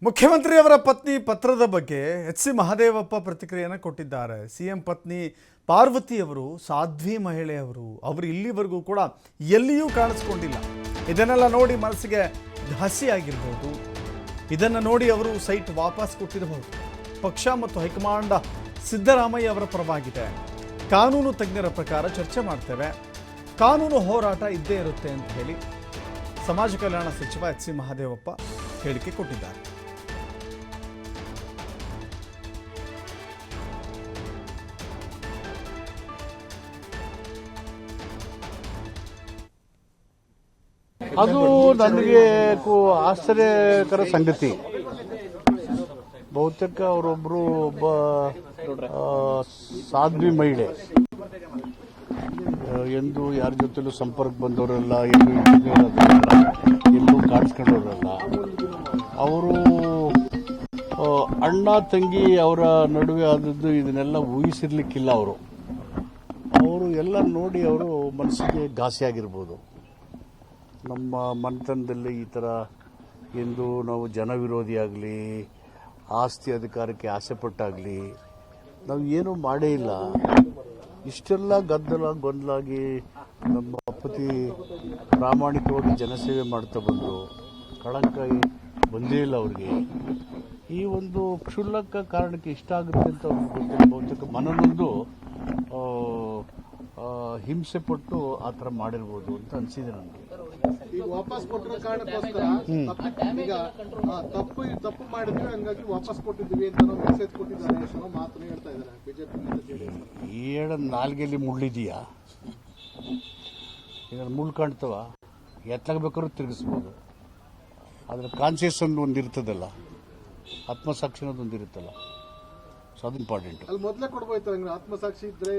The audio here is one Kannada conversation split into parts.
ಮುಖ್ಯಮಂತ್ರಿಯವರ ಪತ್ನಿ ಪತ್ರದ ಬಗ್ಗೆ ಎಚ್.ಸಿ. ಮಹದೇವಪ್ಪ ಪ್ರತಿಕ್ರಿಯೆಯನ್ನು ಕೊಟ್ಟಿದ್ದಾರೆ. ಸಿಎಂ ಪತ್ನಿ ಪಾರ್ವತಿ ಅವರು ಸಾಧ್ವಿ ಮಹಿಳೆಯವರು, ಅವರು ಇಲ್ಲಿವರೆಗೂ ಕೂಡ ಎಲ್ಲಿಯೂ ಕಾಣಿಸ್ಕೊಂಡಿಲ್ಲ. ಇದನ್ನೆಲ್ಲ ನೋಡಿ ಮನಸ್ಸಿಗೆ ಹಸಿಯಾಗಿರಬಹುದು. ಇದನ್ನು ನೋಡಿ ಅವರು ಸೈಟ್ ವಾಪಸ್ ಕೊಟ್ಟಿರಬಹುದು. ಪಕ್ಷ ಮತ್ತು ಹೈಕಮಾಂಡ್ ಸಿದ್ದರಾಮಯ್ಯ ಅವರ ಪರವಾಗಿದೆ. ಕಾನೂನು ತಜ್ಞರ ಪ್ರಕಾರ ಚರ್ಚೆ ಮಾಡ್ತೇವೆ, ಕಾನೂನು ಹೋರಾಟ ಇದ್ದೇ ಇರುತ್ತೆ ಅಂತ ಹೇಳಿ ಸಮಾಜ ಕಲ್ಯಾಣ ಸಚಿವ ಎಚ್.ಸಿ. ಮಹದೇವಪ್ಪ ಹೇಳಿಕೆ ಕೊಟ್ಟಿದ್ದಾರೆ. ಅದು ನನಗೆ ಆಶ್ಚರ್ಯಕರ ಸಂಗತಿ. ಬಹುತೇಕ ಅವರೊಬ್ಬರು ಒಬ್ಬ ಸಾಧ್ವಿ ಮಹಿಳೆ, ಎಂದು ಯಾರ ಜೊತೆಲೂ ಸಂಪರ್ಕ ಬಂದವರಲ್ಲ, ಎಲ್ಲೂ ಕಾಣಿಸ್ಕೊಂಡವರಲ್ಲ. ಅವರು ಅಣ್ಣ ತಂಗಿ ಅವರ ನಡುವೆ ಆದದ್ದು ಇದನ್ನೆಲ್ಲ ಊಹಿಸಿರ್ಲಿಕ್ಕಿಲ್ಲ. ಅವರು ಎಲ್ಲ ನೋಡಿ ಅವರು ಮನಸ್ಸಿಗೆ ಘಾಸಿಯಾಗಿರ್ಬೋದು. ನಮ್ಮ ಮನೆತನದಲ್ಲಿ ಈ ಥರ ಎಂದು ನಾವು ಜನವಿರೋಧಿಯಾಗಲಿ, ಆಸ್ತಿ ಅಧಿಕಾರಕ್ಕೆ ಆಸೆ ಪಟ್ಟಾಗಲಿ ನಾವು ಏನೂ ಮಾಡೇ ಇಲ್ಲ. ಇಷ್ಟೆಲ್ಲ ಗೊಂದಲಾಗಿ ನಮ್ಮ ಪತಿ ಪ್ರಾಮಾಣಿಕವಾಗಿ ಜನಸೇವೆ ಮಾಡ್ತಾ ಬಂದರು. ಕಳಂಕ ಬಂದೇ ಇಲ್ಲ ಅವ್ರಿಗೆ. ಈ ಒಂದು ಕ್ಷುಲ್ಲಕ ಕಾರಣಕ್ಕೆ ಇಷ್ಟ ಆಗುತ್ತೆ ಅಂತ ಅವ್ರಿಗೆ ಬಹುತೇಕ ಮನನೊಂದು ಹಿಂಸೆ ಪಟ್ಟು ಆ ಥರ ಮಾಡಿರ್ಬೋದು ಅಂತ ಅನಿಸಿದೆ ನನಗೆ. ಈಗ ವಾಪಸ್ ಕೊಟ್ಟಿರೋ ಕಾರಣಕ್ಕೋಸ್ಕರ ಈಗ ತಪ್ಪು ಮಾಡಿದ್ವಿ, ಹಂಗಾಗಿ ವಾಪಸ್ ಕೊಟ್ಟಿದ್ವಿ ಅಂತ ನಾವು ಮೆಸೇಜ್ ಕೊಟ್ಟಿದ್ದಾರೆ ಅನ್ನೋ ಮಾತನ್ನು ಹೇಳ್ತಾ ಇದ್ದಾರೆ ಬಿಜೆಪಿ. ಏಳ ನಾಲ್ಗೆಲ್ಲಿ ಮುಳ್ಳಿದೆಯಾ? ಈಗ ಮುಳ್ಳು ಕಾಣ್ತವ, ಎತ್ತಲಾಗ ಬೇಕಾದ್ರೂ ತಿರುಗಿಸ್ಬೋದು. ಆದರೆ ಕಾನ್ಸಿಯಸ್ ಒಂದು ಇರ್ತದಲ್ಲ, ಆತ್ಮಸಾಕ್ಷಿ ಅನ್ನೋದು ಒಂದು ಇರುತ್ತಲ್ಲ, ಸೊ ಅದು ಇಂಪಾರ್ಟೆಂಟ್. ಅಲ್ಲಿ ಮೊದಲೇ ಕೊಡ್ಬೋಯ್ತು. ಆತ್ಮಸಾಕ್ಷಿ ಇದ್ರೆ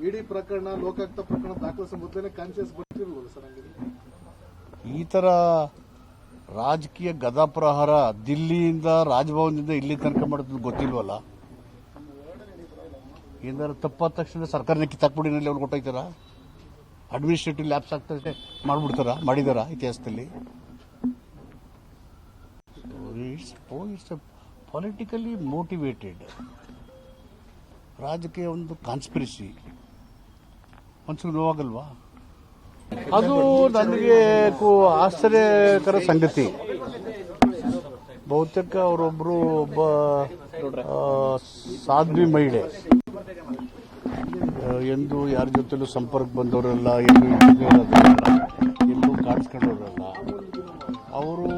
ಇಡೀ ಪ್ರಕರಣ, ಲೋಕಾಯುಕ್ತ ಪ್ರಕರಣ ದಾಖಲಿಸೋ ಮೊದಲೇ ಕಾನ್ಸಿಯಸ್ ಬರ್ತಿರ್ಬೋದು ಸರ್. ಹಂಗಿದೆ ಈ ಥರ ರಾಜಕೀಯ ಗದಾಪ್ರಹಾರ ದಿಲ್ಲಿಯಿಂದ, ರಾಜಭವನದಿಂದ ಇಲ್ಲಿ ತನಕ ಮಾಡೋದು ಗೊತ್ತಿಲ್ವಲ್ಲ. ಏನಾದ್ರು ತಪ್ಪಾದ ತಕ್ಷಣ ಸರ್ಕಾರನ ಕಿತ್ತಾಕ್ಬಿಡಿನಲ್ಲಿ ಅವ್ರು ಕೊಟ್ಟೋಯ್ತಾರ? ಅಡ್ಮಿನಿಸ್ಟ್ರೇಟಿವ್ ಲ್ಯಾಬ್ಸ್ ಆಗ್ತದೆ ಮಾಡಿದಾರ ಇತಿಹಾಸದಲ್ಲಿ? ಇಟ್ಸ್ ಪೊಲಿಟಿಕಲಿ ಮೋಟಿವೇಟೆಡ್ ರಾಜಕೀಯ ಒಂದು ಕಾನ್ಸ್ಪಿರಸಿ. ಮನ್ಸಿಗೆ ನೋವಾಗಲ್ವಾ? ಅದು ನನಗೆ ಆಶ್ಚರ್ಯಕರ ಸಂಗತಿ. ಬಹುತೇಕ ಅವರೊಬ್ಬರು ಒಬ್ಬ ಸಾಧ್ವಿ ಮಹಿಳೆ, ಎಂದು ಯಾರ ಜೊತೆಲೂ ಸಂಪರ್ಕ ಬಂದವರಲ್ಲ, ಎಲ್ಲೂ ಕಾಣಿಸ್ಕೊಂಡವರಲ್ಲ. ಅವರು